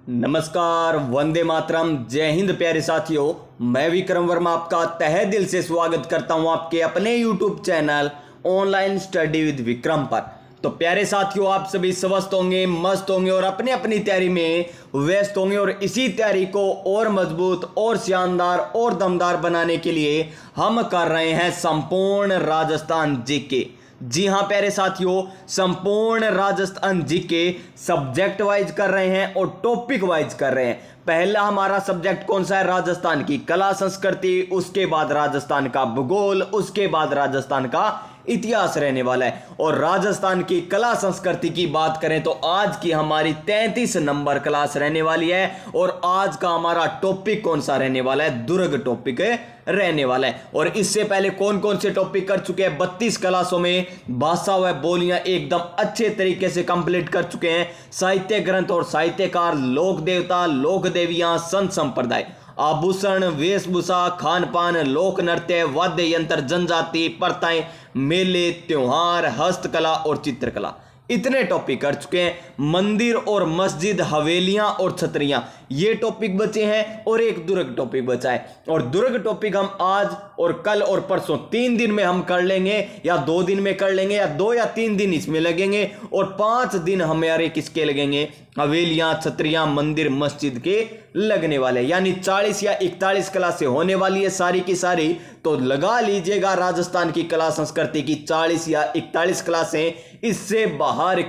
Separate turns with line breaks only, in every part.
नमस्कार, वंदे मातरम, जय हिंद प्यारे साथियों। मैं विक्रम वर्मा आपका तहे दिल से स्वागत करता हूं आपके अपने YouTube channel online study with Vikram पर। तो प्यारे साथियों, आप सभी स्वस्थ होंगे, मस्त होंगे और अपनी अपनी तैयारी में व्यस्त होंगे। और इसी तैयारी को और मजबूत और शानदार और दमदार बनाने के लिए हम कर रहे हैं संपूर्ण राजस्थान जीके। जी हां प्यारे साथियों, संपूर्ण राजस्थान जीके सब्जेक्ट वाइज कर रहे हैं और टॉपिक वाइज कर रहे हैं। पहला हमारा सब्जेक्ट कौन सा है? राजस्थान की कला संस्कृति, उसके बाद राजस्थान का भूगोल, उसके बाद राजस्थान का इतिहास रहने वाला है। और राजस्थान की कला संस्कृति की बात करें तो आज की हमारी 33 नंबर क्लास रहने वाली है। और आज का हमारा टॉपिक कौन सा रहने वाला है? दुर्ग टॉपिक रहने वाला है। और इससे पहले कौन कौन से टॉपिक कर चुके हैं? 32 क्लासों में भाषा व बोलियां एकदम अच्छे तरीके से कंप्लीट कर चुके हैं। साहित्य ग्रंथ और साहित्यकार, लोक देवता, लोक देवियां, संत संप्रदाय, आभूषण, वेशभूषा, खान पान, लोक नृत्य, वाद्य यंत्र, जनजाति, प्रथाएं, मेले, त्योहार, हस्तकला और चित्रकला, इतने टॉपिक कर चुके हैं। मंदिर और मस्जिद, हवेलियां और छतरियां, ये टॉपिक बचे हैं। और एक दुर्ग टॉपिक बचा है। और दुर्ग टॉपिक हम आज और कल और परसों 3 दिन में हम कर लेंगे, या 2 दिन में कर लेंगे, या 2 या 3 दिन इसमें लगेंगे। और 5 दिन हमारे किसके लगेंगे? हवेलियां, छतरियां, मंदिर, मस्जिद के लगने वाले। यानी 40 या 41 क्लासें होने वाली है सारी की सारी। तो लगा लीजिएगा राजस्थान की कला संस्कृति की 40 या 41 क्लासें। इससे बाहर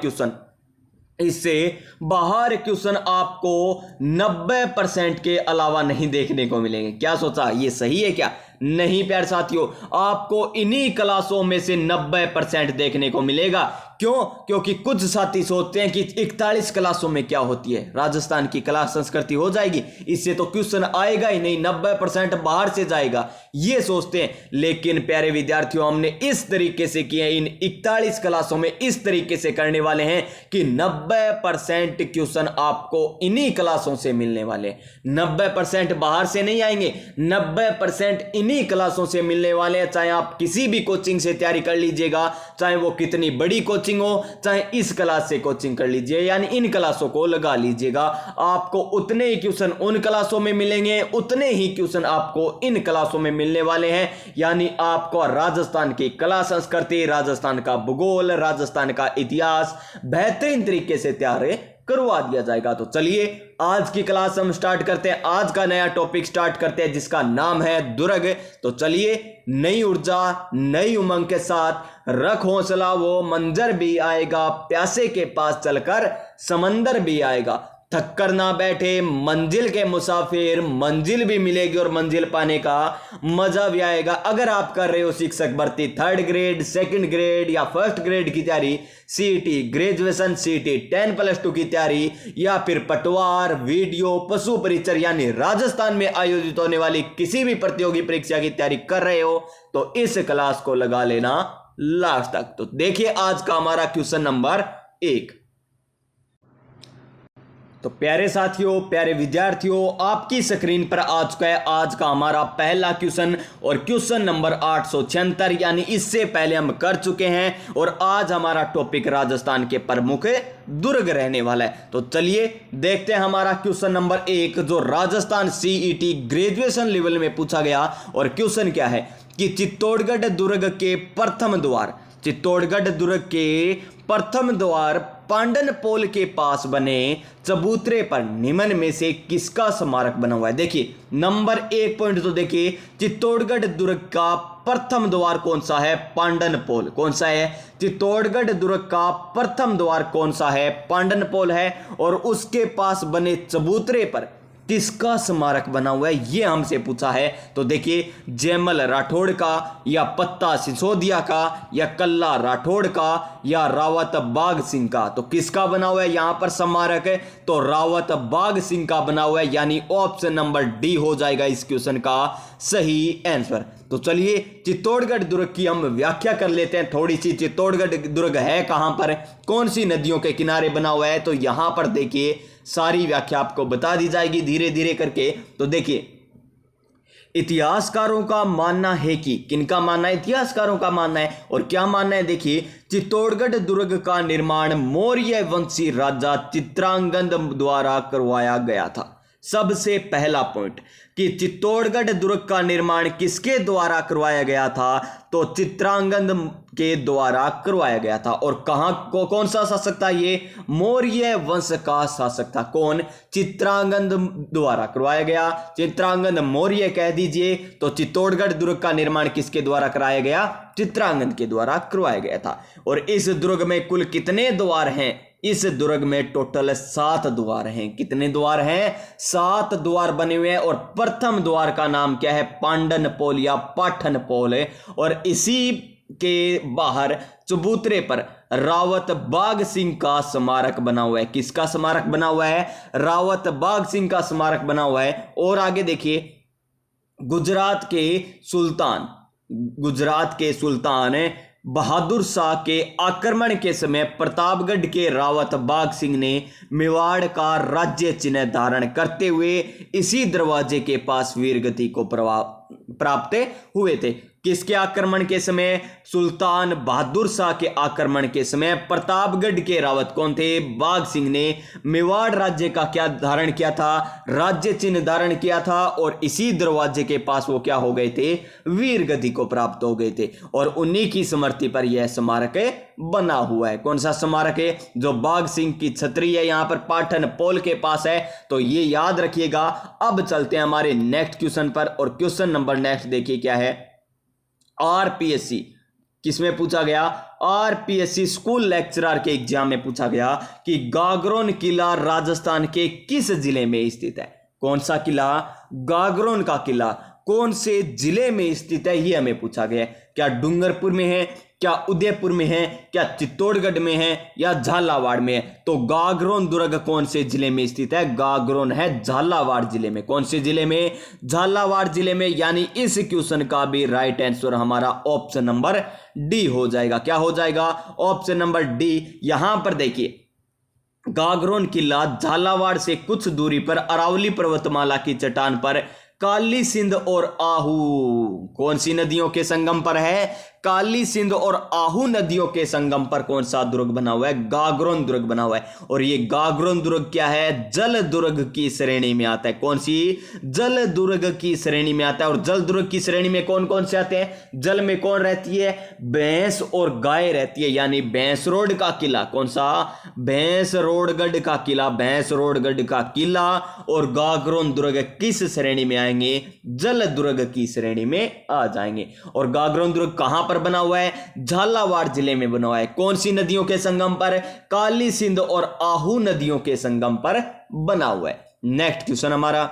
क्वेश्चन आपको 90% के अलावा नहीं देखने को मिलेंगे। क्या सोचा? ये सही है क्या? नहीं प्यारे साथियों, आपको इन्हीं क्लासों में से 90% देखने को मिलेगा। क्यों? क्योंकि कुछ साथी सोचते हैं कि 41 क्लासों में क्या होती है, राजस्थान की कला संस्कृति हो जाएगी, इससे तो क्वेश्चन आएगा ही नहीं, 90% बाहर से जाएगा, ये सोचते हैं। लेकिन प्यारे विद्यार्थियों, हमने इस तरीके से किए, इन 41 क्लासों में इस तरीके से करने वाले हैं कि 90% क्वेश्चन आपको इन्हीं क्लासों से मिलने वाले। 90% बाहर से नहीं आएंगे, 90% इन्हीं क्लासों से मिलने वाले हैं। चाहे आप किसी भी कोचिंग से तैयारी कर लीजिएगा, चाहे वो कितनी बड़ी कोचिंग हो, चाहे इस क्लास से कोचिंग कर लीजिए, यानी इन क्लासों को लगा लीजिएगा, आपको उतने ही क्वेश्चन उन क्लासों में मिलेंगे, उतने ही क्वेश्चन आपको इन क्लासों में मिलने वाले हैं। यानी आपको राजस्थान की कला संस्कृति, राजस्थान का भूगोल, राजस्थान का इतिहास बेहतरीन तरीके से तैयार करवा दिया जाएगा। तो चलिए आज की क्लास हम स्टार्ट करते हैं। आज का नया टॉपिक स्टार्ट करते हैं जिसका नाम है दुर्ग। तो चलिए, नई ऊर्जा, नई उमंग के साथ रख हौसला, वो मंजर भी आएगा, प्यासे के पास चलकर समंदर भी आएगा। थक कर ना बैठे मंजिल के मुसाफिर, मंजिल भी मिलेगी और मंजिल पाने का मजा भी आएगा। अगर आप कर रहे हो शिक्षक भर्ती 3rd ग्रेड, 2nd ग्रेड या 1st ग्रेड की तैयारी, सीईटी ग्रेजुएशन, सीईटी 10+2 की तैयारी, या फिर पटवार, वीडियो, पशु परिचर यानी राजस्थान में आयोजित होने वाली किसी भी प्रतियोगी परीक्षा की तैयारी कर रहे हो, तो इस क्लास को लगा लेना लास्ट तक। तो देखिए आज का हमारा क्वेश्चन नंबर 1। तो प्यारे साथियों, प्यारे विद्यार्थियों, आपकी स्क्रीन पर आ चुका है आज का हमारा पहला क्वेश्चन। और क्वेश्चन नंबर 876, यानी इससे पहले हम कर चुके हैं। और आज हमारा टॉपिक राजस्थान के प्रमुख दुर्ग रहने वाला है। तो चलिए देखते हैं हमारा क्वेश्चन नंबर 1, जो राजस्थान सीईटी ग्रेजुएशन लेवल में पूछा गया। और क्वेश्चन क्या है कि चित्तौड़गढ़ दुर्ग के प्रथम द्वार पांडन पोल के पास बने चबूतरे पर निम्न में से किसका स्मारक बना हुआ है? देखिए नंबर 1 पॉइंट तो देखिए, चित्तौड़गढ़ दुर्ग का प्रथम द्वार कौन सा है? पांडन पोल। कौन सा है? चित्तौड़गढ़ दुर्ग का प्रथम द्वार कौन सा है? पांडन पोल है। और उसके पास बने चबूतरे पर किसका स्मारक बना हुआ है, ये हमसे पूछा है। तो देखिए, जयमल राठौड़ का, या पत्ता सिसोदिया का, या कल्ला राठौड़ का, या रावत बाघ सिंह का। तो किसका बना हुआ है यहां पर स्मारक? है तो रावत बाघ सिंह का बना हुआ है, यानी ऑप्शन नंबर डी हो जाएगा इस क्वेश्चन का सही आंसर। तो चलिए चित्तौड़गढ़ दुर्ग की हम व्याख्या कर लेते हैं थोड़ी सी। चित्तौड़गढ़ दुर्ग है कहां पर, कौन सी नदियों के किनारे बना हुआ है? तो यहां पर देखिए सारी व्याख्या आपको बता दी जाएगी धीरे धीरे करके। तो देखिए, इतिहासकारों का मानना है कि, किनका मानना है? इतिहासकारों का मानना है। और क्या मानना है? देखिए, चित्तौड़गढ़ दुर्ग का निर्माण मौर्य वंशी राजा चित्रांगद द्वारा करवाया गया था। सबसे पहला पॉइंट कि चित्तौड़गढ़ दुर्ग का निर्माण किसके द्वारा करवाया गया था? तो चित्रांगद के द्वारा करवाया गया था। और कहां को, कौन सा शासक था ये? मौर्य वंश का शासक था। कौन? चित्रांगद द्वारा करवाया गया। चित्रांगद मौर्य कह दीजिए। तो चित्तौड़गढ़ दुर्ग का निर्माण किसके द्वारा कराया गया? चित्रांगद के द्वारा करवाया गया था। और इस दुर्ग में कुल कितने द्वार हैं? इस दुर्ग में टोटल 7 द्वार हैं। कितने द्वार हैं? 7 द्वार बने हुए हैं। और प्रथम द्वार का नाम क्या है? पांडन पोल या पाठन पोल है। और इसी के बाहर चबूतरे पर रावत बाघ सिंह का स्मारक बना हुआ है। किसका स्मारक बना हुआ है? रावत बाघ सिंह का स्मारक बना हुआ है। और आगे देखिए, गुजरात के सुल्तान बहादुर शाह के आक्रमण के समय प्रतापगढ़ के रावत बाघ सिंह ने मेवाड़ का राज्य चिन्ह धारण करते हुए इसी दरवाजे के पास वीरगति को प्राप्त हुए थे। किसके आक्रमण के समय? सुल्तान बहादुर शाह के आक्रमण के समय प्रतापगढ़ के रावत कौन थे? बाघ सिंह ने मेवाड़ राज्य का क्या धारण किया था? राज्य चिन्ह धारण किया था। और इसी दरवाजे के पास वो क्या हो गए थे? वीरगति को प्राप्त हो गए थे। और उन्हीं की स्मृति पर यह स्मारक बना हुआ है। कौन सा स्मारक है? जो बाघ सिंह की छतरी है, यहां पर पाठन पोल के पास है। तो ये याद रखिएगा। अब चलते हैं हमारे नेक्स्ट क्वेश्चन पर। और क्वेश्चन नंबर नेक्स्ट देखिए क्या है? आरपीएससी किसमें पूछा गया? आरपीएससी स्कूल लेक्चरर के एग्जाम में पूछा गया कि गागरोन किला राजस्थान के किस जिले में स्थित है? कौन सा किला? गागरोन का किला कौन से जिले में स्थित है, ये हमें पूछा गया। क्या डूंगरपुर में है? क्या उदयपुर में है? क्या चित्तौड़गढ़ में है? या झालावाड़ में है? तो गागरोन दुर्ग कौन से जिले में स्थित है? गागरोन है झालावाड़ जिले में। कौन से जिले में? झालावाड़ जिले में। यानी इस क्वेश्चन का भी राइट आंसर हमारा ऑप्शन नंबर डी हो जाएगा। क्या हो जाएगा? Option number D. यहां पर देखिए, गागरोन किला झालावाड़ से कुछ दूरी पर अरावली पर्वतमाला की चट्टान पर काली सिंध और आहू, कौन सी नदियों के संगम पर है? काली सिंध और आहू नदियों के संगम पर कौन सा दुर्ग बना हुआ है? गागरोन दुर्ग बना हुआ है। और ये गागरोन दुर्ग क्या है? जल दुर्ग की श्रेणी में आता है। कौन सी? जल दुर्ग की श्रेणी में आता है। और जल दुर्ग की श्रेणी में कौन कौन से आते हैं? जल में कौन रहती है? भैंस और गाय रहती है। यानी भैंसरोड का किला। कौन सा? भैंसरोडगढ़ का किला। भैंसरोडगढ़ का किला और गागरोन दुर्ग किस श्रेणी में आएंगे? जल दुर्ग की श्रेणी में आ जाएंगे। और गागरोन दुर्ग कहां पर बना हुआ है? झालावाड़ जिले में बना हुआ है। कौन सी नदियों के संगम पर? काली सिंध और आहू नदियों के संगम पर बना हुआ है। नेक्स्ट क्वेश्चन हमारा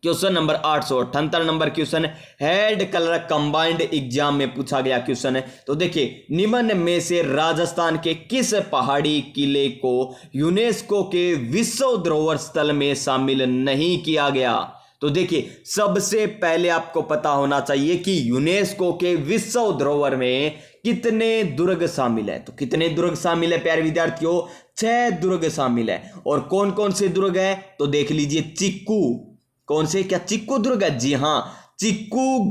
question number 878 number question, head colour combined exam में पूछा गया क्वेश्चन है। तो देखिए, निम्न में से राजस्थान के किस पहाड़ी किले को यूनेस्को के विश्व धरोहर स्थल में शामिल नहीं किया गया? तो देखिए, सबसे पहले आपको पता होना चाहिए कि यूनेस्को के विश्व धरोहर में कितने दुर्ग शामिल है। तो कितने दुर्ग शामिल है प्यारे विद्यार्थियों? 6 दुर्ग शामिल है। और कौन कौन से दुर्ग है? तो देख लीजिए, चिक्कू, कौन से? क्या चिक्कू दुर्ग है? जी हां, चिक्कू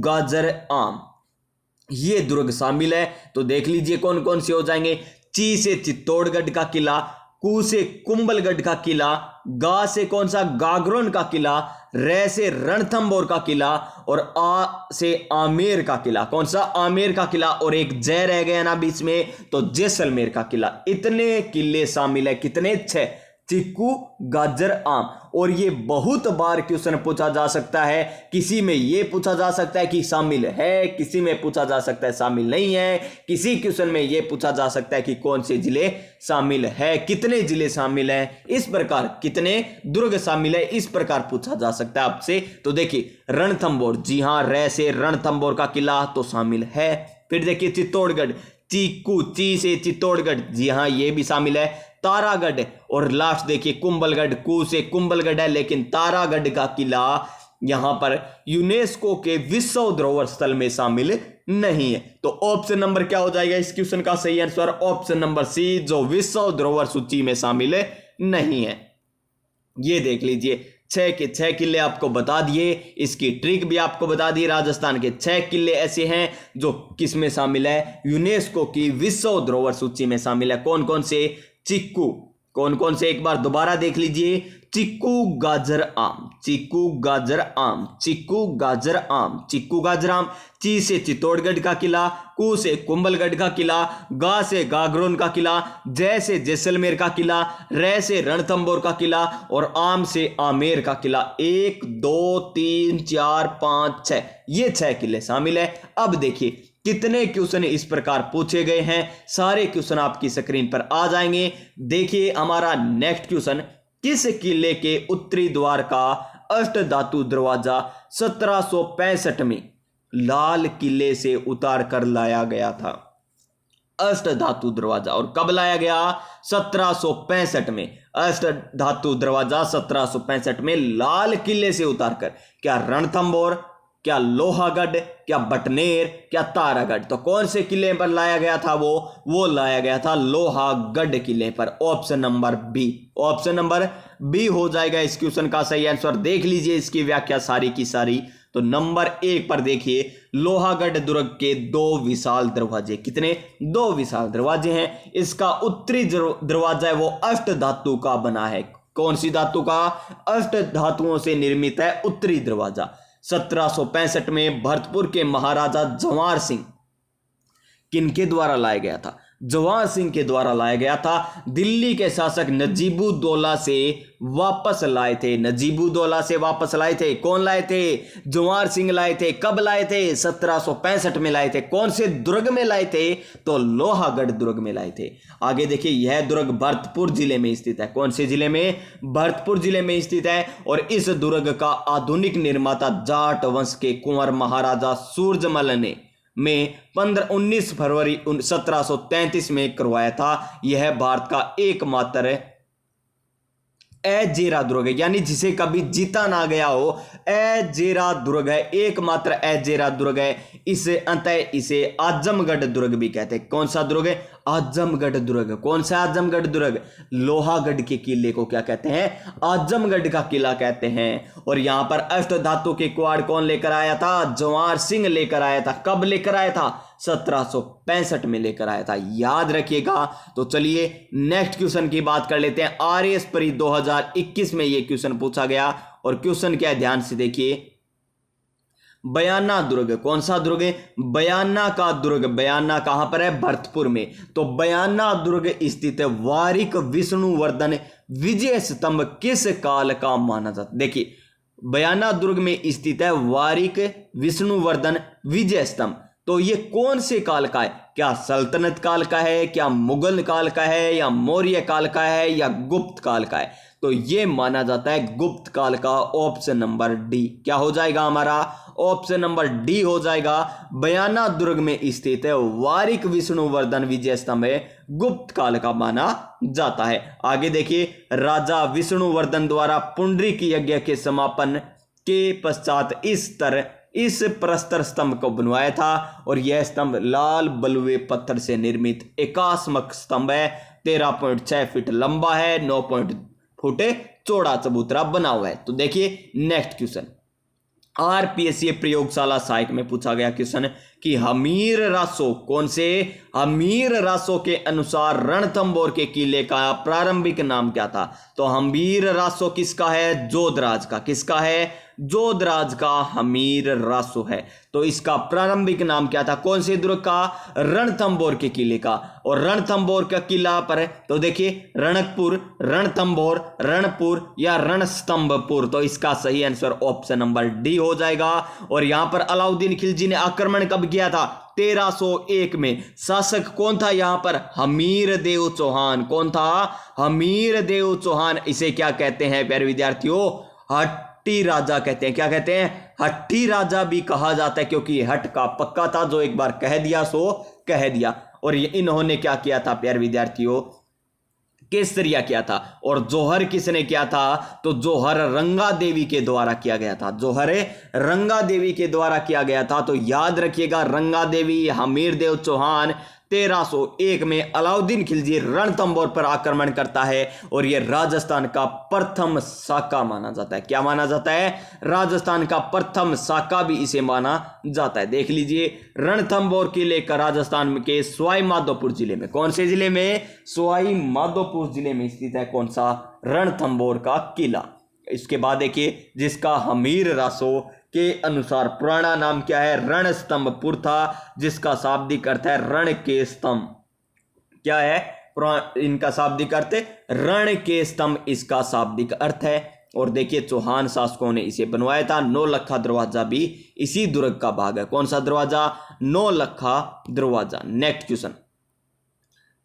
गाजर आम, ये दुर्ग शामिल है। तो देख लीजिए कौन कौन से हो जाएंगे। ची से चित्तौड़गढ़ का किला, कू से कुंभलगढ़ का किला, गा से कौन सा? गागरोन का किला, रे से रणथंभौर का किला और आ से आमेर का किला। कौन सा? आमेर का किला। और एक जय रह गया ना बीच में, तो जैसलमेर का किला। इतने किले शामिल है। कितने? 6। चिक्कू गाजर आम। और ये बहुत बार क्वेश्चन पूछा जा सकता है। किसी में ये पूछा जा सकता है कि शामिल है, किसी में पूछा जा सकता है शामिल नहीं है, किसी क्वेश्चन में ये पूछा जा सकता है कि कौन से जिले शामिल है, कितने जिले शामिल हैं, इस प्रकार कितने दुर्ग शामिल है, इस प्रकार पूछा जा सकता है आपसे। तो देखिए, रणथंभौर, जी हां, रे से रणथंभौर का किला तो शामिल है। फिर देखिए चित्तौड़गढ़, चीकू, ची से चित्तौड़गढ़, जी हां, ये भी शामिल है। तारागढ़ और लास्ट देखिए कुंभलगढ़, कू से कुंभलगढ़ है, लेकिन तारागढ़ का किला यहां पर यूनेस्को के विश्व धरोहर स्थल में शामिल नहीं है। तो ऑप्शन नंबर क्या हो जाएगा इस क्वेश्चन का सही आंसर? ऑप्शन नंबर सी, जो विश्व धरोहर सूची में शामिल नहीं है। ये देख लीजिए, 6 के 6 किले आपको बता दिए, इसकी ट्रिक भी आपको बता दी। राजस्थान के 6 किले ऐसे हैं जो किस में शामिल है, यूनेस्को की विश्व धरोहर सूची में शामिल है। कौन कौन से? चिक्कू, कौन कौन से, एक बार दोबारा देख लीजिए। चिक्कू गाजर आम, चिक्कू गाजर आम, चिक्कू गाजर आम, चिक्कू गाजर आम। ची से चित्तौड़गढ़ का किला, कू से कुंभलगढ़ का किला, गा से गागरोन का किला, जय से जैसलमेर का किला, रे से रणथंभौर का किला और आम से आमेर का किला। 1 2 3 4 5 6, ये 6 किले शामिल है। अब देखिए कितने क्वेश्चन इस प्रकार पूछे गए हैं, सारे क्वेश्चन आपकी स्क्रीन पर आ जाएंगे। देखिए हमारा नेक्स्ट क्वेश्चन, किस किले के उत्तरी द्वार का अष्टधातु दरवाजा 1765 में लाल किले से उतार कर लाया गया था? अष्टधातु दरवाजा, और कब लाया गया? 1765 में। अष्टधातु दरवाजा 1765 में लाल किले से उतारकर, क्या रणथंभौर, क्या लोहागढ़, क्या बटनेर, क्या तारागढ़? तो कौन से किले पर लाया गया था? वो लाया गया था लोहागढ़ किले पर। Option number B, option number B हो जाएगा इस क्वेश्चन का सही आंसर। देख लीजिए इसकी व्याख्या सारी की सारी। तो नंबर 1 पर देखिए, लोहागढ़ दुर्ग के 2 विशाल दरवाजे, कितने? 2 विशाल दरवाजे हैं। इसका उत्तरी दरवाजा है वो अष्ट धातु का बना है। कौन सी धातु का? अष्ट धातुओं से निर्मित है उत्तरी दरवाजा। 1765 में भरतपुर के महाराजा जवाहर सिंह किनके द्वारा लाया गया था? जवाहर सिंह के द्वारा लाया गया था। दिल्ली के शासक नजीबुद्दौला से वापस लाए थे, नजीबुद्दौला से वापस लाए थे। कौन लाए थे? जवाहर सिंह लाए थे। कब लाए थे? 1765 में लाए थे। कौन से दुर्ग में लाए थे? तो लोहागढ़ दुर्ग में लाए थे। आगे देखिए, यह दुर्ग भरतपुर जिले में स्थित है। कौन से जिले में? भरतपुर जिले में स्थित है। और इस दुर्ग का आधुनिक निर्माता जाट वंश के कुंवर महाराजा सूरजमल ने 19 फरवरी 1733 में करवाया था। यह भारत का एकमात्र अजेरा दुर्ग है, यानी जिसे कभी जीता ना गया हो, अजेरा दुर्ग है, एकमात्र अजेरा दुर्ग है। इसे अंतः इसे आजमगढ़ दुर्ग भी कहते हैं। कौन सा दुर्ग है? आजमगढ़ दुर्ग। कौन सा आजमगढ़ दुर्ग? लोहागढ़ के किले को क्या कहते हैं? आजमगढ़ का किला कहते हैं। और यहां पर अष्ट धातु के क्वाड कौन लेकर आया था? जवाहर सिंह लेकर आया था। कब लेकर आया था? 1765 में लेकर आया था, याद रखिएगा। तो चलिए नेक्स्ट क्वेश्चन की बात कर लेते हैं। आरएस परी 2021 में यह क्वेश्चन पूछा गया, और क्वेश्चन क्या है ध्यान से देखिए। बयाना दुर्ग, कौन सा दुर्ग है? बयाना का दुर्ग। बयाना कहां पर है? भरतपुर में। तो बयाना दुर्ग स्थित है। वारिक विष्णुवर्धन विजय स्तंभ किस काल का माना जाता? देखिए बयाना दुर्ग में स्थित है वारिक विष्णुवर्धन विजय स्तंभ। तो ये कौन से काल का है? क्या सल्तनत काल का है, क्या मुगल काल का है, या मौर्य काल का है, या गुप्त काल का है? तो ये माना जाता है गुप्त काल का। ऑप्शन नंबर डी क्या हो जाएगा हमारा? ऑप्शन नंबर डी हो जाएगा। बयाना दुर्ग में स्थित है वारिक विष्णुवर्धन विजय स्तंभ है, गुप्त काल का माना जाता है। आगे देखिए, राजा विष्णुवर्धन द्वारा पुंडरीक यज्ञ के समापन के पश्चात इस प्रस्तर स्तंभ को बनवाया था। और यह स्तंभ लाल बलुए पत्थर से निर्मित एकात्मक स्तंभ है। 13.6 फीट लंबा है, 9 फुट चौड़ा चबूतरा बना हुआ है। तो देखिए नेक्स्ट क्वेश्चन, आरपीएससी प्रयोगशाला सहायक में पूछा गया क्वेश्चन कि हमीर रासो, कौन से? हमीर रासो के अनुसार रणथंभौर के किले का प्रारंभिक नाम क्या था? तो हमीर रासो किसका है? जोधराज का। किसका है? जोधराज का हमीर रासो है। तो इसका प्रारंभिक नाम क्या था? कौन से दुर्ग का? रणथंभौर के किले का। और रणथंभौर का किला पर है तो देखिए रणकपुर, रणथंभौर, रणपुर या रणस्तंभपुर। तो इसका सही आंसर ऑप्शन नंबर डी हो जाएगा। और यहां पर अलाउद्दीन खिलजी ने आक्रमण कब किया था? 1301 में। शासक कौन था यहां पर? हमीर देव चौहान। कौन था? हमीर देव चौहान। इसे क्या कहते हैं प्यारे विद्यार्थियों? हट्टी राजा कहते हैं। क्या कहते हैं? हट्टी राजा भी कहा जाता है, क्योंकि हट का पक्का था, जो एक बार कह दिया सो कह दिया। और इन्होंने क्या किया था प्यारे विद्यार्थियों? केसरिया किया था। और जोहर किसने किया था? तो जोहर रंगा देवी के द्वारा किया गया था। जोहर रंगा देवी के द्वारा किया गया था। तो याद रखिएगा, रंगा देवी, हमीर देव चौहान, 1301 में अलाउद्दीन खिलजी रणथंबोर पर आक्रमण करता है और यह राजस्थान का प्रथम साका माना जाता है। क्या माना जाता है? राजस्थान का प्रथम साका भी इसे माना जाता है। देख लीजिए, रणथंबोर किले का राजस्थान के सवाई माधोपुर जिले में, कौन से जिले में? सवाई माधोपुर जिले में स्थित है कौन सा? रणथंबोर का किला। इसके बाद देखिए, जिसका हमीर रासो के अनुसार पुराना नाम क्या है? रणस्तंभपुर था, जिसका शाब्दिक अर्थ है रण के स्तंभ। क्या है इनका शाब्दिक अर्थ? रण के स्तंभ इसका शाब्दिक अर्थ है। और देखिए, चौहान शासकों ने इसे बनवाया था। नौलखा दरवाजा भी इसी दुर्ग का भाग है। कौन सा दरवाजा? नौलखा दरवाजा। नेक्स्ट क्वेश्चन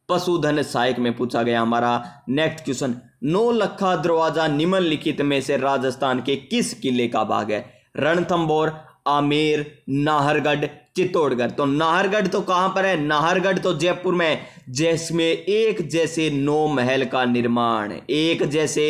पशुधन सहायक में पूछा गया हमारा नेक्स्ट क्वेश्चन, नौलखा दरवाजा निम्नलिखित में से राजस्थान के किस किले का भाग है? रणथंबोर, आमेर, नाहरगढ़, चित्तौड़गढ़। तो नाहरगढ़ तो कहां पर है? नाहरगढ़ तो जयपुर में, जिसमें एक जैसे 9 महल का निर्माण, एक जैसे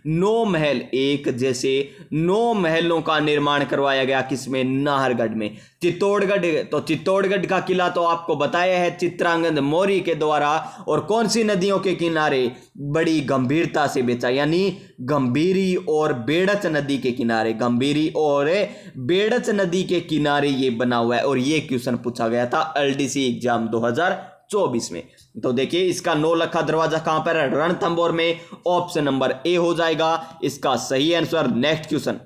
9 महल, एक जैसे 9 महलों का निर्माण करवाया गया। किसमें? नाहरगढ़ में। चित्तौड़गढ़, तो चित्तौड़गढ़ का किला तो आपको बताया है चित्रांगद मौर्य के द्वारा। और कौन सी नदियों के किनारे? बड़ी गंभीरता से बेचा, यानी गंभीरी और बेड़च नदी के किनारे, गंभीरी और बेड़च नदी के किनारे ये बना हुआ है। और ये क्वेश्चन पूछा गया था एलडीसी एग्जाम 2024 में। तो देखिए, इसका नौलखा दरवाजा कहां पर है? रणथंबोर में। ऑप्शन नंबर ए हो जाएगा इसका सही answer. Next question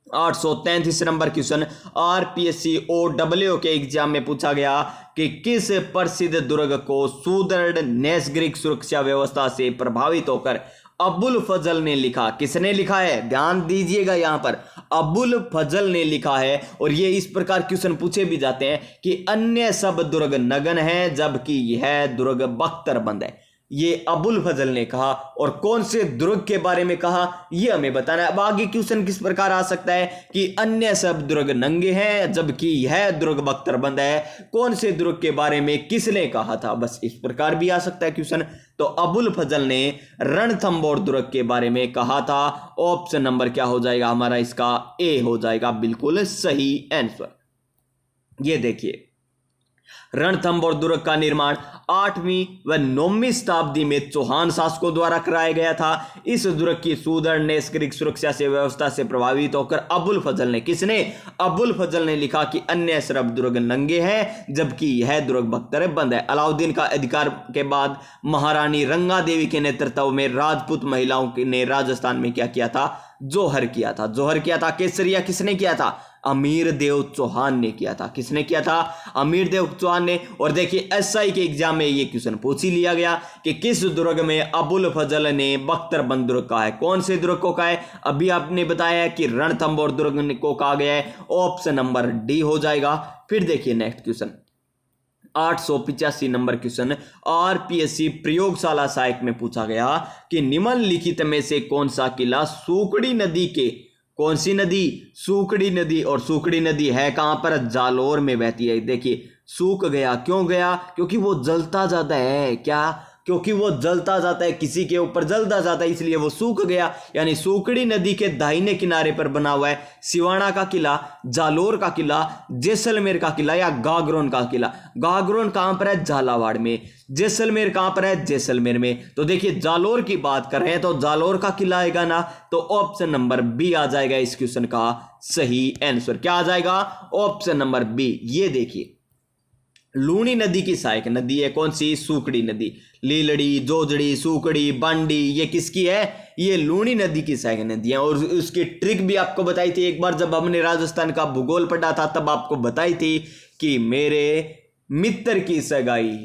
833 number question RPSC O W के एग्जाम में पूछा गया कि किस प्रसिद्ध दुर्ग को सुदृढ़ नैसर्गिक सुरक्षा व्यवस्था से प्रभावित होकर अबुल फजल ने लिखा? किसने लिखा है? ध्यान दीजिएगा, यहां पर अबुल फजल ने लिखा है। और ये इस प्रकार क्वेश्चन पूछे भी जाते हैं कि अन्य सब दुर्ग नगन है जबकि यह दुर्ग बख्तरबंद है। ये अबुल फजल ने कहा। और कौन से दुर्ग के बारे में कहा, यह हमें बताना है। अब आगे क्वेश्चन किस प्रकार आ सकता है कि अन्य सब दुर्ग नंगे हैं जबकि यह दुर्ग बख्तरबंद है। कौन से दुर्ग के बारे में किसने कहा था? बस इस प्रकार भी आ सकता है क्वेश्चन। तो अबुल फजल ने रणथंबोर दुर्ग के बारे में कहा था। ऑप्शन नंबर क्या हो जाएगा हमारा? इसका ए हो जाएगा बिल्कुल सही आंसर। ये देखिए, रणथंबोर दुर्ग का निर्माण 8वीं व 9वीं शताब्दी में चौहान शासकों द्वारा कराया गया था। इस दुर्ग की सुदृढ़ नैसर्गिक सुरक्षा से व्यवस्था से प्रभावित होकर अबुल फजल ने, किसने? अबुल फजल ने लिखा कि अन्य सब दुर्ग नंगे हैं जबकि यह दुर्ग बख्तरबंद है। अलाउद्दीन का अधिकार के बाद महारानी रंगा देवी के नेतृत्व में राजपूत महिलाओं ने राजस्थान में क्या किया था? जोहर किया था। जोहर किया था। केसरिया किसने किया था? अमीर देव चौहान ने किया था। किसने किया था? अमीर देव चौहान ने। और देखिए, एसआई के एग्जाम में ये क्वेश्चन पूछ ही लिया गया कि किस दुर्ग में अबुल फजल ने बख्तरबंद दुर्ग कहा है? कौन से दुर्ग को कहा है? अभी आपने बताया कि रणथंबोर दुर्ग को कहा गया है। ऑप्शन नंबर डी हो जाएगा। फिर देखिए next question 885 number question RPSC प्रयोगशाला सहायक में पूछा गया कि निम्नलिखित में से कौन सा किला सूकड़ी नदी के, कौन सी नदी? सूकड़ी नदी। और सूकड़ी नदी है कहां पर? जालोर में बहती है। देखिए, सूख गया, क्यों गया? क्योंकि वो जलता जाता है। क्या? क्योंकि वो जलता जाता है, किसी के ऊपर जलता जाता है, इसलिए वो सूख गया। यानी सूकड़ी नदी के दाहिने किनारे पर बना हुआ है सिवाना का किला, जालोर का किला, जैसलमेर का किला या गागरोन का किला। गागरोन कहां पर है? झालावाड़ में। जैसलमेर कहां पर है? जैसलमेर में। तो देखिए, जालोर की बात कर रहे हैं तो जालोर का किला आएगा ना। तो ऑप्शन नंबर बी आ जाएगा इस क्वेश्चन का सही आंसर। क्या आ जाएगा? Option number B. ये देखिए, लूणी नदी की सहायक नदी है कौन सी? सूकड़ी नदी। लीलड़ी, जोजड़ी, सूकड़ी, बांडी, ये किसकी है? ये लूणी नदी की सहायक नदी है। और उसकी ट्रिक भी आपको बताई थी एक बार जब हमने राजस्थान का भूगोल पढ़ा था, तब आपको बताई थी कि मेरे मित्र की सगाई,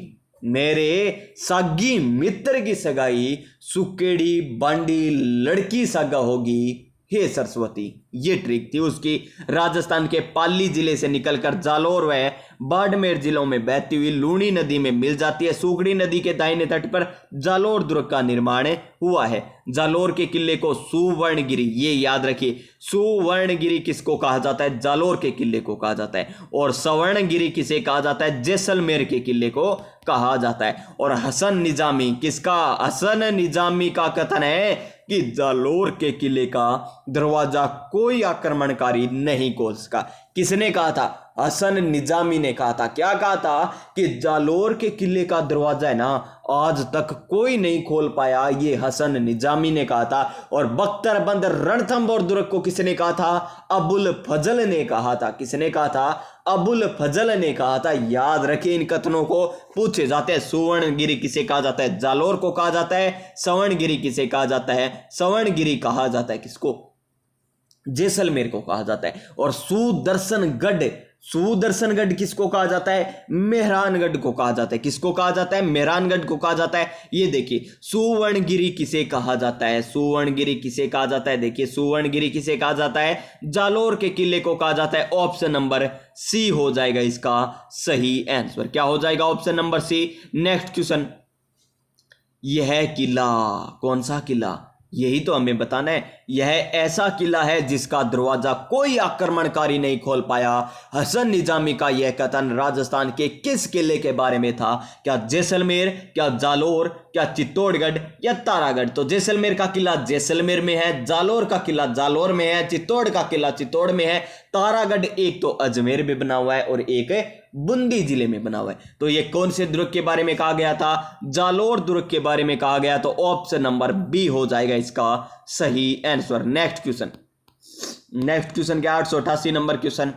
मेरे सागी मित्र की सगाई सुकेड़ी बांडी लड़की सागा होगी हे सरस्वती। ये ट्रिक थी उसकी। राजस्थान के पाली जिले से निकलकर जालोर व बाड़मेर जिलों में बहती हुई लूणी नदी में मिल जाती है। सूकड़ी नदी के दाहिने तट पर जालोर दुर्ग का निर्माण हुआ है। जालोर के किले को सुवर्णगिरी, ये याद रखिए, सुवर्णगिरी किसको कहा जाता है? जालोर के किले को कहा जाता है। और स्वर्णगिरी किसे कहा जाता है? जैसलमेर के किले को कहा जाता है। और हसन निजामी, किसका? हसन निजामी का कथन है कि जालोर के किले का दरवाजा कोई आक्रमणकारी नहीं खोल सका। किसने कहा था? हसन निजामी ने कहा था। क्या कहा था कि जालोर के किले का दरवाजा है ना आज तक कोई नहीं खोल पाया, ये हसन निजामी ने कहा था। और बख्तरबंद रणथंभौर दुर्ग को किसने कहा था? अबुल फजल ने कहा था। किसने कहा था? अबुल फजल ने कहा था। याद रखिए, इन कथनों को पूछे जाते हैं। सुवर्णगिरी किसे कहा जाता है? जालोर को कहा जाता है। सवर्णगिरी किसे कहा जाता है? सवर्णगिरी कहा जाता है किसको? जैसलमेर को कहा जाता है। और सुदर्शनगढ़, सुदर्शनगढ़ किसको कहा जाता है? मेहरानगढ़ को कहा जाता है। किसको कहा जाता है? मेहरानगढ़ को कहा जाता है। ये देखिए, सुवर्णगिरी किसे कहा जाता है? सुवर्णगिरी किसे कहा जाता है? देखिए, सुवर्णगिरी किसे कहा जाता है? जालोर के किले को कहा जाता है। ऑप्शन नंबर सी हो जाएगा इसका सही आंसर। क्या हो जाएगा? Option number C. Next question, यह किला कौन सा किला? यही तो हमें बताना है। यह ऐसा किला है जिसका दरवाजा कोई आक्रमणकारी नहीं खोल पाया। हसन निजामी का यह कथन राजस्थान के किस किले के बारे में था? क्या जैसलमेर, क्या जालोर, क्या चित्तौड़गढ़ या तारागढ़? तो जैसलमेर का किला जैसलमेर में है, जालोर का किला जालोर में है, चित्तौड़ का किला चित्तौड़ में है, तारागढ़ एक तो अजमेर में बना हुआ है और एक बूंदी जिले में बना हुआ है। तो ये कौन से दुर्ग के बारे में कहा गया था? जालोर दुर्ग के बारे में कहा गया। तो ऑप्शन नंबर बी हो जाएगा इसका सही answer. Next question, next question क्या? 888 नंबर क्वेश्चन,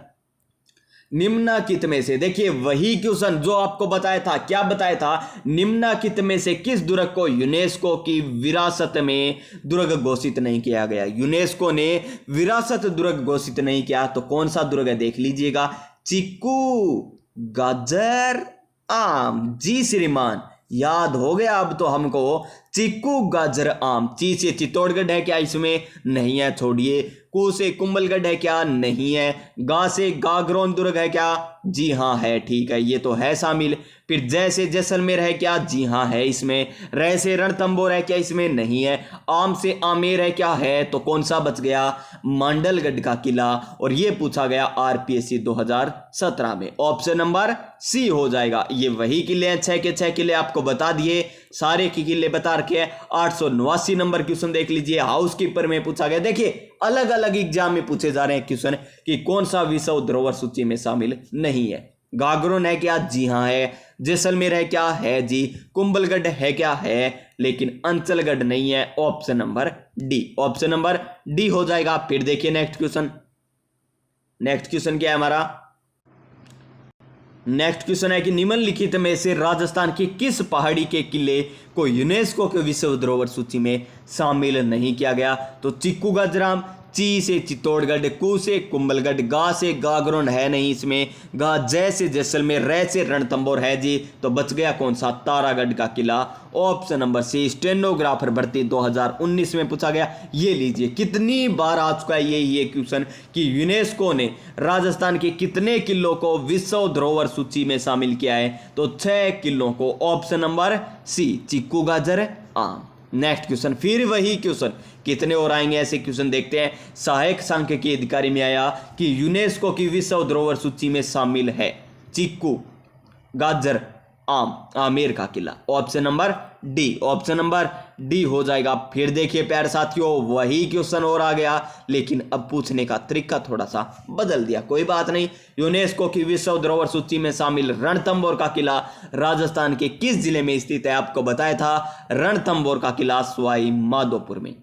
निम्नलिखित में से, देखिए वही क्वेश्चन जो आपको बताया था। क्या बताया था? निम्नलिखित में से किस दुर्ग को यूनेस्को की विरासत में दुर्ग घोषित नहीं किया गया? यूनेस्को ने विरासत दुर्ग घोषित नहीं किया। तो कौन सा दुर्ग है? देख लीजिएगा, चीकू, गाजर, आम। जी श्रीमान, याद हो गया अब तो हमको। चीकू, गाजर, आम। ची से चित्तौड़गढ़ है क्या? इसमें नहीं है, छोड़िए। कू से कुंभलगढ़ है क्या? नहीं है। गा से गागरोन दुर्ग है क्या? जी हाँ है, ठीक है, ये तो है शामिल। फिर जय से जैसलमेर है क्या? जी हाँ है इसमें। रै से रणथंभौर है क्या? इसमें नहीं है। आम से आमेर है क्या? है। तो कौन सा बच गया? मांडलगढ़ का किला। और ये पूछा गया आरपीएससी 2017 में। ऑप्शन नंबर सी हो जाएगा। ये वही किले हैं, 6 के 6 किले आपको बता दिए, सारे के किले बता रखे हैं। 889 नंबर क्वेश्चन देख लीजिए, हाउसकीपर में पूछा गया। देखिए, अलग अलग एग्जाम में पूछे जा रहे हैं क्वेश्चन कि कौन सा विश्व धरोहर सूची में शामिल नहीं है। गागरोन है क्या? जी हाँ है। जैसलमेर है क्या? है जी। कुंभलगढ़ है क्या? है। लेकिन अंचलगढ़ नहीं है। Option number D, option number D हो जाएगा। फिर देखिए नेक्स्ट क्वेश्चन, नेक्स्ट क्वेश्चन क्या है हमारा? नेक्स्ट क्वेश्चन है कि निम्नलिखित में से राजस्थान की किस पहाड़ी के किले को यूनेस्को के विश्व धरोहर सूची में शामिल नहीं किया गया? तो चिक्कू गाजराम, ची से चित्तौड़गढ़, कू से कुंभलगढ़, गा से गागरोन है नहीं इसमें, गा जय से जैसलमेर, रै से रणथंभौर है जी। तो बच गया कौन सा? तारागढ़ का किला। Option number C. स्टेनोग्राफर भर्ती 2019 में पूछा गया। ये लीजिए, कितनी बार आ चुका है ये क्वेश्चन कि यूनेस्को ने राजस्थान के कितने किलों को विश्व धरोहर सूची में शामिल किया है? तो 6 किलों को। ऑप्शन नंबर सी, चिक्कू गाजर आम। नेक्स्ट क्वेश्चन, फिर वही क्वेश्चन, कितने और आएंगे ऐसे क्वेश्चन देखते हैं। सहायक सांख्यिकी अधिकारी में आया कि यूनेस्को की विश्व धरोहर सूची में शामिल है चिक्कू, गाजर, आम, आमेर का किला। Option number D, option number D हो जाएगा। फिर देखिए प्यारे साथियों, वही क्वेश्चन और आ गया, लेकिन अब पूछने का तरीका थोड़ा सा बदल दिया। कोई बात नहीं। यूनेस्को की विश्व धरोहर सूची में शामिल रणथंभौर का किला राजस्थान के किस जिले में स्थित है? आपको बताया था रणथंभौर का किला सवाई माधोपुर में।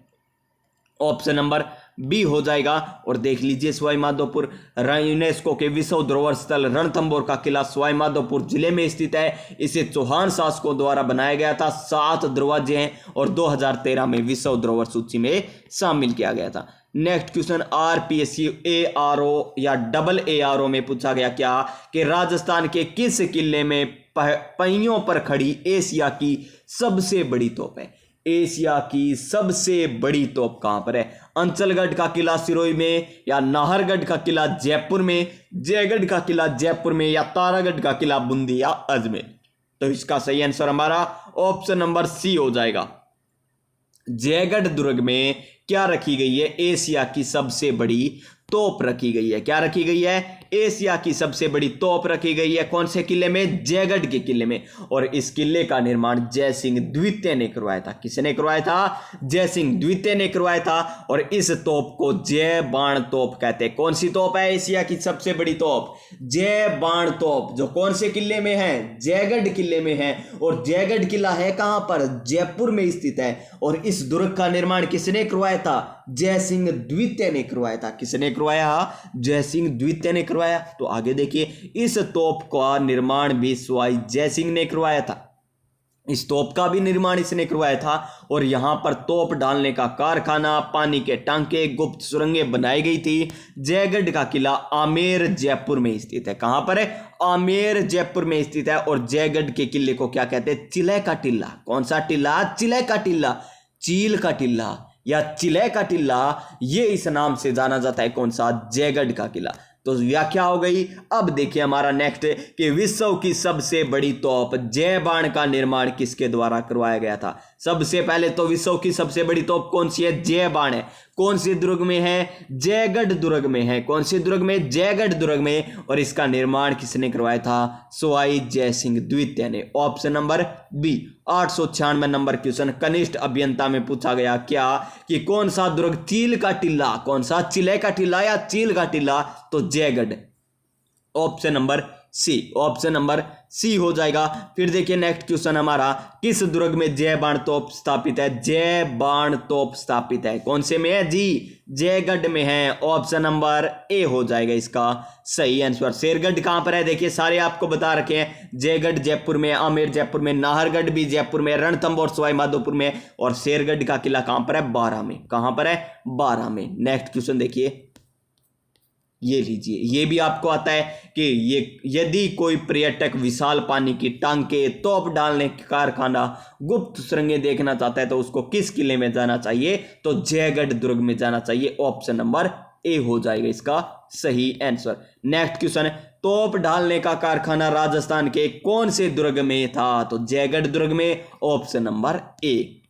ऑप्शन नंबर बी हो जाएगा। और देख लीजिए, सवाई माधोपुर यूनेस्को के विश्व धरोहर स्थल रणथंभौर का किला सवाई माधोपुर जिले में स्थित है। इसे चौहान शासकों द्वारा बनाया गया था। 7 दरवाजे हैं और 2013 में विश्व धरोहर सूची में शामिल किया गया था। नेक्स्ट क्वेश्चन, आरपीएससी एआरओ या डबल एआरओ में पूछा गया क्या कि राजस्थान के किस किले में पहियों पर खड़ी एशिया की सबसे बड़ी तोप है? एशिया की सबसे बड़ी तोप कहां पर है? अंचलगढ़ का किला सिरोही में, या नाहरगढ़ का किला जयपुर में, जयगढ़ का किला जयपुर में, या तारागढ़ का किला बूंदी या अजमेर? तो इसका सही आंसर हमारा ऑप्शन नंबर सी हो जाएगा। जयगढ़ दुर्ग में क्या रखी गई है? एशिया की सबसे बड़ी तोप रखी गई है। क्या रखी गई है? एशिया की सबसे बड़ी तोप रखी गई है। कौन से किले में? जयगढ़ के किले में। और इस किले का निर्माण जयसिंह द्वितीय ने करवाया था। किसने करवाया था? जयसिंह द्वितीय ने करवाया था। और इस तोप को जय बाण तोप कहते हैं। कौन सी तोप है एशिया की सबसे बड़ी तोप? जय बाण तोप। जो कौन से किले में है? जयगढ़ किले में है। और जयगढ़ किला है कहां पर? जयपुर में स्थित है। और इस दुर्ग का निर्माण किसने करवाया था? जयसिंह द्वितीय ने करवाया था। किसने करवाया? जयसिंह द्वितीय ने करवाया। तो आगे देखिए, इस तोप का निर्माण भी सवाई जयसिंह ने करवाया था। इस तोप का भी निर्माण इसने करवाया था। और यहां पर तोप डालने का कारखाना, पानी के टांके, गुप्त सुरंगें बनाई गई थी। जयगढ़ का किला आमेर जयपुर में स्थित है। कहां पर है? आमेर जयपुर में स्थित है। और जयगढ़ के किले को क्या कहते हैं? चिले का टिल्ला। कौन सा टिल्ला? चिले का टिल्ला। चील का टिल्ला या चिले का टिल्ला, ये इस नाम से जाना जाता है। कौन सा? जयगढ़ का किला। तो व्याख्या हो गई। अब देखिए हमारा नेक्स्ट कि विश्व की सबसे बड़ी तोप जय बाण का निर्माण किसके द्वारा करवाया गया था? सबसे पहले तो विश्व की सबसे बड़ी तोप कौन सी है? जय बाण है। कौन से दुर्ग में है? जयगढ़ दुर्ग में है। कौन से दुर्ग में? जयगढ़ दुर्ग में। और इसका निर्माण किसने करवाया था? सवाई जयसिंह द्वितीय ने। Option number B. 896 number question कनिष्ठ अभियंता में पूछा गया। क्या? कि कौन सा दुर्ग? चील का टिल्ला। कौन सा? चिले का टिल्ला या चील का टिल्ला? तो Jaigarh. Option number C. Option number C हो जाएगा। फिर देखिए नेक्स्ट क्वेश्चन हमारा, किस दुर्ग में जय बाण तोप स्थापित है? जय बाण तोप स्थापित है। कौन से में है जी? जयगढ़ में है। ऑप्शन नंबर ए हो जाएगा इसका सही आंसर। शेरगढ़ कहां पर है? देखिए सारे आपको बता रखे हैं। जयगढ़ जयपुर में, आमेर जयपुर में, नाहरगढ़ भी जयपुर में, रणथंभौर सवाई माधोपुर में। और शेरगढ़ का किला कहां पर है? बारां में। कहां पर है? बारां में। नेक्स्ट क्वेश्चन देखिए, ये लीजिए, ये भी आपको आता है कि ये यदि कोई पर्यटक विशाल पानी की टांके, तोप डालने का कारखाना, गुप्त सुरंगें देखना चाहता है तो उसको किस किले में जाना चाहिए? तो जयगढ़ दुर्ग में जाना चाहिए। ऑप्शन नंबर ए हो जाएगा इसका सही आंसर। नेक्स्ट क्वेश्चन, तोप डालने का कारखाना राजस्थान के कौन से दुर्ग में था? तो जयगढ़ दुर्ग में। ऑप्शन नंबर ए।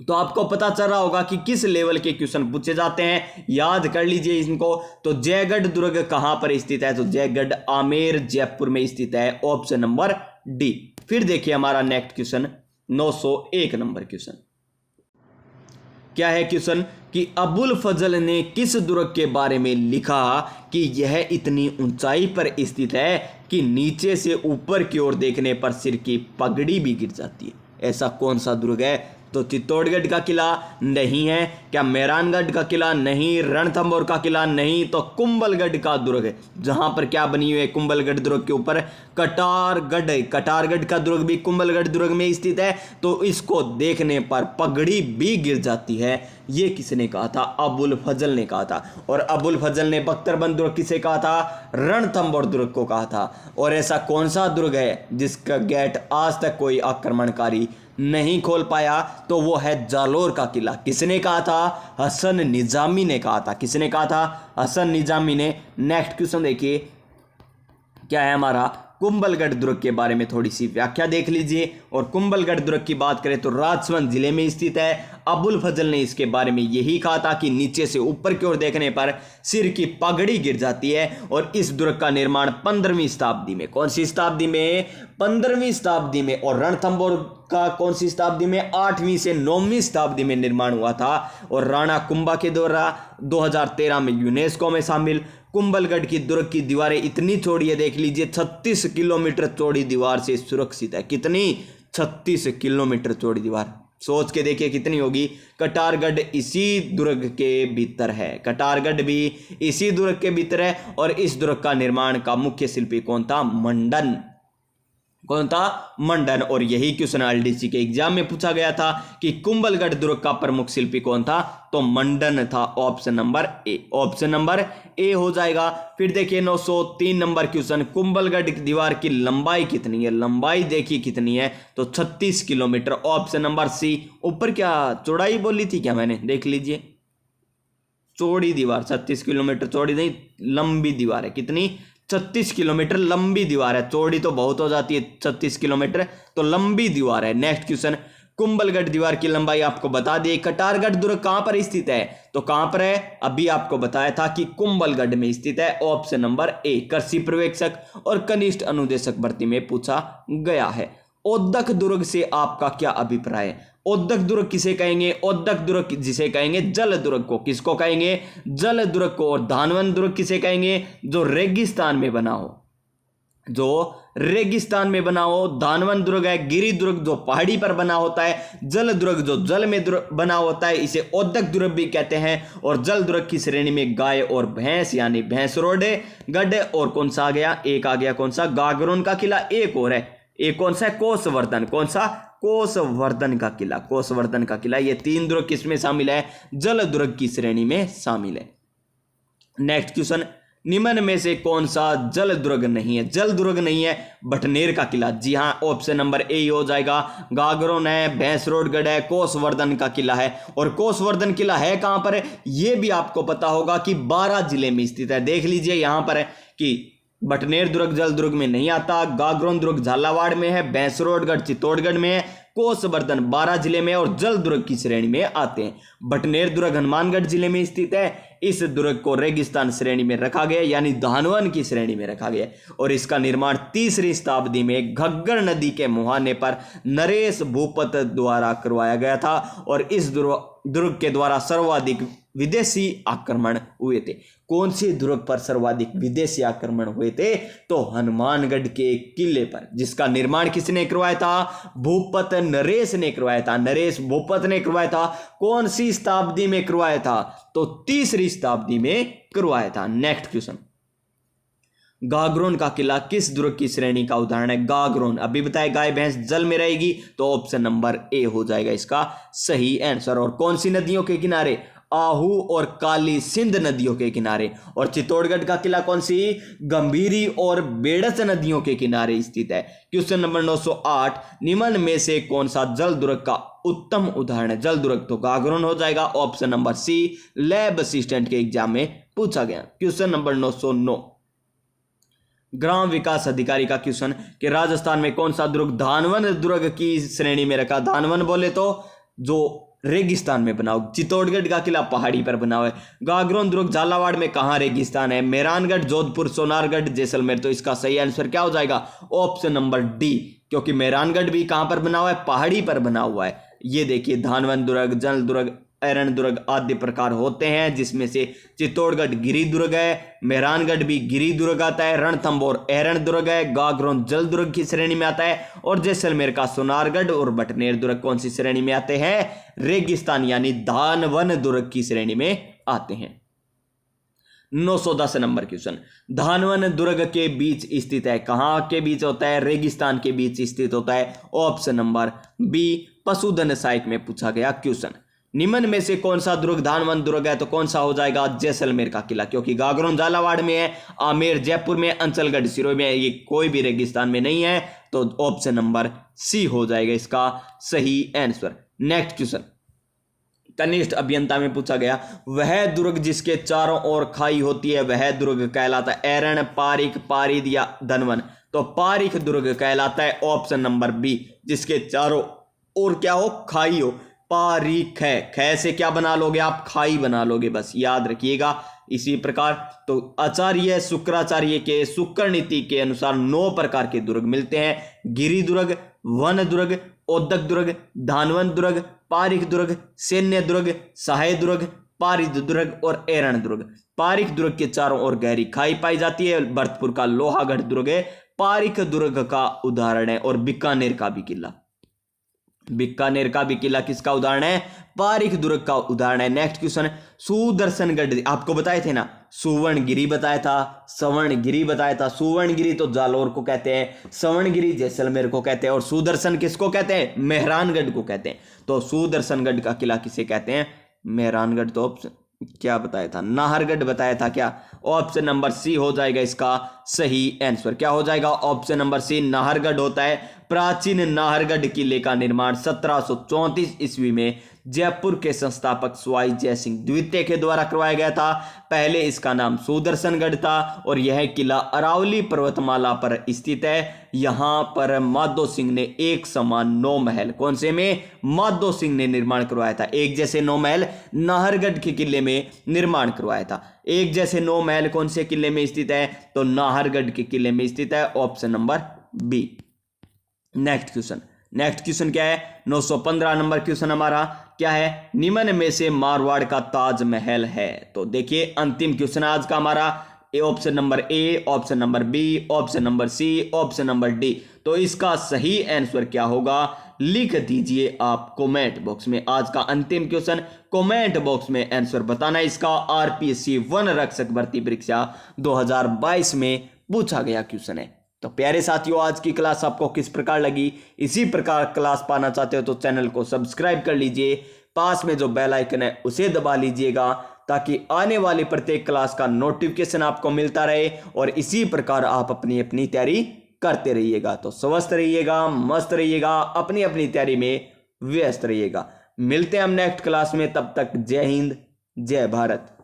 तो आपको पता चल रहा होगा कि किस लेवल के क्वेश्चन पूछे जाते हैं, याद कर लीजिए इनको। तो जयगढ़ दुर्ग कहां पर स्थित है? तो जयगढ़ आमेर जयपुर में स्थित है। Option number D. फिर देखिए हमारा नेक्स्ट क्वेश्चन 901 नंबर क्वेश्चन क्या है? क्वेश्चन कि अबुल फजल ने किस दुर्ग के बारे में लिखा कि यह इतनी ऊंचाई पर स्थित है कि नीचे से ऊपर की ओर देखने पर सिर की पगड़ी भी गिर जाती है? ऐसा कौन सा दुर्ग है? तो चित्तौड़गढ़ का किला नहीं है। क्या मेहरानगढ़ का किला? नहीं। रणथंभौर का किला? नहीं। तो कुंभलगढ़ का दुर्ग है, जहां पर क्या बनी हुई है? कुंभलगढ़ दुर्ग के ऊपर कटारगढ़। कटारगढ़ का दुर्ग भी कुंभलगढ़ दुर्ग में स्थित है। तो इसको देखने पर पगड़ी भी गिर जाती है। ये किसने कहा था? अबुल फजल ने कहा था। और अबुल फजल ने बख्तरबंद दुर्ग किसे कहा था? रणथंभौर दुर्ग को कहा था। और ऐसा कौन सा दुर्ग है जिसका गेट आज तक कोई आक्रमणकारी नहीं खोल पाया? तो वो है जालोर का किला। किसने कहा था? हसन निजामी ने कहा था। किसने कहा था? हसन निजामी ने। नेक्स्ट क्वेश्चन देखिए क्या है हमारा, कुंभलगढ़ दुर्ग के बारे में थोड़ी सी व्याख्या देख लीजिए। और कुंभलगढ़ दुर्ग की बात करें तो राजसमंद जिले में स्थित है। अबुल फजल ने इसके बारे में यही कहा था कि नीचे से ऊपर की ओर देखने पर सिर की पगड़ी गिर जाती है। और इस दुर्ग का निर्माण 15वीं शताब्दी में, कौन सी शताब्दी में? 15वीं शताब्दी में। और रणथंभौर का कौन सी शताब्दी में? 8वीं से 9वीं शताब्दी में निर्माण हुआ था। और राणा कुंभा के द्वारा 2013 में यूनेस्को में शामिल। कुंभलगढ़ की दुर्ग की दीवारें इतनी चौड़ी है, देख लीजिए 36 किलोमीटर चौड़ी दीवार से सुरक्षित है। कितनी? 36 किलोमीटर चौड़ी दीवार। सोच के देखिए कितनी होगी। कटारगढ़ इसी दुर्ग के भीतर है। कटारगढ़ भी इसी दुर्ग के भीतर है। और इस दुर्ग का निर्माण का मुख्य शिल्पी कौन था? मंडन। कौन था? मंडन। और यही क्वेश्चन एलडीसी के एग्जाम में पूछा गया था कि कुंभलगढ़ दुर्ग का प्रमुख शिल्पी कौन था? तो मंडन था। Option number A. Option number ए हो जाएगा। फिर देखिए 903 नंबर क्वेश्चन, कुंभलगढ़ की दीवार की लंबाई कितनी है? लंबाई देखिए कितनी है? तो 36 किलोमीटर। ऑप्शन नंबर सी। ऊपर क्या चौड़ाई बोली थी क्या मैंने? देख लीजिए, चौड़ी दीवार 36 किलोमीटर चौड़ी नहीं, लंबी दीवार है। कितनी? 36 किलोमीटर लंबी दीवार है। चौड़ी तो बहुत हो जाती है 36 किलोमीटर, तो लंबी दीवार है। नेक्स्ट क्वेश्चन, कुंभलगढ़ दीवार की लंबाई आपको बता दी। कटारगढ़ दुर्ग कहां पर स्थित है, तो कहां पर है, अभी आपको बताया था कि कुंभलगढ़ में स्थित है। ऑप्शन नंबर ए। कृषि पर्यवेक्षक और कनिष्ठ अनुदेशक भर्ती में पूछा गया है। ओदक दुर्ग से आपका क्या अभिप्राय है? ओदक दुर्ग किसे कहेंगे? ओदक दुर्ग जिसे कहेंगे जल दुर्ग को। किसको कहेंगे? जल दुर्ग को। और धानवन दुर्ग किसे कहेंगे? जो रेगिस्तान में बना हो, जो रेगिस्तान में बना हो। धानवन दुर्ग है। गिरी दुर्ग जो पहाड़ी पर बना होता है। जल दुर्ग जो जल में बना होता है, इसे ओदक दुर्ग भी कहते हैं। और जल दुर्ग की श्रेणी में गाय और भैंस यानी भैंसरोड गढ़, और कौन सा आ गया? एक आ गया, कौन सा? गागरोन का किला। एक और है, एक कौन सा है? कोसवर्धन। कौन सा? कोसवर्धन का किला। कोसवर्धन का किला। ये 3 दुर्ग किसमें शामिल है? जल दुर्ग की श्रेणी में शामिल है। नेक्स्ट क्वेश्चन, निम्न में से कौन सा जल दुर्ग नहीं है? जल दुर्ग नहीं है बटनेर का किला। जी हां, ऑप्शन नंबर ए हो जाएगा। गागरोन है, भैंसरोडगढ़ है, कोसवर्धन का किला है। और कोसवर्धन किला है कहां पर है? यह भी आपको पता होगा कि 12 जिले में स्थित है। देख लीजिए यहां पर है कि बटनेर दुर्ग जल दुर्ग में नहीं आता, गागरोन दुर्ग झालावाड़ में है, भैंसरोडगढ़ चित्तौड़गढ़ में है, कोसवर्धन 12 जिले में और जल दुर्ग की श्रेणी में आते हैं। बटनेर दुर्ग हनुमानगढ़ जिले में स्थित है। इस दुर्ग को रेगिस्तान श्रेणी में रखा गया, यानी धानवन की श्रेणी में रखा गया। और इसका निर्माण 3री शताब्दी में घग्गर नदी के मुहाने पर नरेश भूपत द्वारा करवाया गया था। और इस दुर्ग के द्वारा सर्वाधिक विदेशी आक्रमण हुए थे। कौन से दुर्ग पर सर्वाधिक विदेशी आक्रमण हुए थे? तो हनुमानगढ़ के किले पर, जिसका निर्माण किसने करवाया था? भूपत नरेश ने करवाया था। नरेश भूपत ने करवाया था। कौन सी शताब्दी में करवाया था? तो 3री शताब्दी में करवाया था। नेक्स्ट क्वेश्चन, गागरोन का किला किस दुर्ग की श्रेणी का उदाहरण है? गागरोन अभी बताया, गाय भैंस जल में रहेगी, तो ऑप्शन नंबर ए हो जाएगा इसका सही आंसर। और कौन सी नदियों के किनारे? आहू और काली सिंध नदियों के किनारे। और चित्तौड़गढ़ का किला कौन सी? गंभीरी और बेड़स नदियों के किनारे स्थित है। क्वेश्चन नंबर 908, निम्न में से कौन सा जल दुर्ग का उत्तम उदाहरण है? जल दुर्ग तो गागरोन हो जाएगा, option number C. Lab assistant के एग्जाम में पूछा गया। क्वेश्चन नंबर 909, ग्राम विकास अधिकारी का क्वेश्चन कि राजस्थान में कौन सा दुर्ग धानवन दुर्ग की श्रेणी में रखा? धानवन बोले तो जो रेगिस्तान में बना हो। चित्तौड़गढ़ का किला पहाड़ी पर बना हुआ है। गागरोन दुर्ग झालावाड़ में कहां रेगिस्तान है? मेहरानगढ़, जोधपुर, सोनारगढ़, जैसलमेर। तो इसका सही आंसर क्या हो जाएगा? ऑप्शन नंबर डी, क्योंकि मेहरानगढ़ भी कहां पर बना हुआ है? पहाड़ी पर बना हुआ है। ये देखिए, धानवन दुर्ग, जल दुर्ग, एरण दुर्ग आदि प्रकार होते हैं, जिसमें से चित्तौड़गढ़ गिरी दुर्ग है, मेहरानगढ़ भी गिरी दुर्ग आता है, रणथंभौर एरण दुर्ग है, गागरोन जल दुर्ग की श्रेणी में आता है, और जैसलमेर का सोनारगढ़ और बटनेर दुर्ग कौन सी श्रेणी में आते हैं? रेगिस्तान यानी धानवन दुर्ग की श्रेणी में आते हैं। 910 नंबर क्वेश्चन, धानवन दुर्ग के बीच स्थित है। कहां के बीच होता है? रेगिस्तान के बीच स्थित होता है। ऑप्शन नंबर बी, पशुधन सहायक में पूछा गया क्वेश्चन। निम्न में से कौन सा दुर्ग धानवन दुर्ग है? तो कौन सा हो जाएगा? जैसलमेर का किला, क्योंकि गागरोन झालावाड़ में है, आमेर जयपुर में, अंचलगढ़ सिरोही में, ये कोई भी रेगिस्तान में नहीं है। तो ऑप्शन नंबर सी हो जाएगा इसका सही आंसर। नेक्स्ट क्वेश्चन, कनिष्ठ अभियंता में पूछा गया, वह दुर्ग जिसके चारों ओर खाई होती है वह दुर्ग कहलाता है? एरण, पारिक, पारिद या धनवन? तो पारिक दुर्ग कहलाता है। ऑप्शन नंबर बी, जिसके चारों ओर क्या हो? खाई हो। पारिक है, ख से क्या बना लोगे आप? खाई बना लोगे, बस याद रखिएगा। इसी प्रकार तो आचार्य शुक्राचार्य के शुक्र नीति के अनुसार 9 प्रकार के दुर्ग मिलते हैं। गिरी दुर्ग, वन दुर्ग, ओदक दुर्ग, धानवन दुर्ग, पारिक दुर्ग, सैन्य दुर्ग, सहाय दुर्ग, पारिद दुर्ग और एरण दुर्ग। पारिक दुर्ग के चारों ओर गहरी खाई पाई जाती है। भरतपुर का लोहागढ़ दुर्ग है पारिक दुर्ग का उदाहरण है। और बीकानेर का भी किला, बीकानेर का भी किला किसका उदाहरण है? पारिक दुर्ग का उदाहरण है। नेक्स्ट क्वेश्चन, सुदर्शनगढ़ आपको बताए थे ना, सुवर्णगिरी बताया था, सवर्णगिरी बताया था। सुवर्णगिरी तो जालोर को कहते हैं, सवर्णगिरी जैसलमेर को कहते हैं, और सुदर्शन किसको कहते हैं? मेहरानगढ़ को कहते हैं। तो सुदर्शनगढ़ का किला किसे कहते हैं? मेहरानगढ़। तो ऑप्शन क्या बताया था? नाहरगढ़ बताया था क्या? ऑप्शन नंबर सी हो जाएगा इसका सही आंसर। क्या हो जाएगा? ऑप्शन नंबर सी, नाहरगढ़ होता है। प्राचीन नाहरगढ़ किले का निर्माण 1734 ईस्वी में जयपुर के संस्थापक सवाई जय सिंह द्वितीय के द्वारा करवाया गया था। पहले इसका नाम सुदर्शनगढ़ था और यह किला अरावली पर्वतमाला पर स्थित है। यहां पर माधो सिंह ने एक समान 9 महल, कौन से में, माधो सिंह ने निर्माण करवाया था। एक जैसे 9 महल नाहरगढ़ के किले में निर्माण करवाया था। एक जैसे 9 महल कौन से किले में स्थित है, तो नाहरगढ़ के किले में स्थित है, option number B. Next question क्या है, 915 नंबर क्वेश्चन हमारा क्या है, निम्न में से मारवाड़ का ताजमहल है। तो देखिए अंतिम क्वेश्चन आज का हमारा, option number A, option number B, option number C, option number D. तो इसका सही आंसर क्या होगा, लिख दीजिए आप कमेंट बॉक्स में। आज का अंतिम क्वेश्चन कमेंट बॉक्स में आंसर बताना। इसका आरपीएससी वन रक्षक भर्ती परीक्षा 2022 में पूछा गया क्वेश्चन है। तो प्यारे साथियों, आज की क्लास आपको किस प्रकार लगी, इसी प्रकार क्लास पाना चाहते हो तो चैनल को सब्सक्राइब कर लीजिए, पास में जो बेल आइकन है उसे दबा लीजिएगा ताकि आने वाली प्रत्येक क्लास का नोटिफिकेशन आपको मिलता रहे और इसी प्रकार आप अपनी अपनी तैयारी करते रहिएगा। तो स्वस्थ रहिएगा, मस्त रहिएगा, अपनी अपनी तैयारी में व्यस्त रहिएगा। मिलते हैं हम नेक्स्ट क्लास में, तब तक जय हिंद, जय भारत।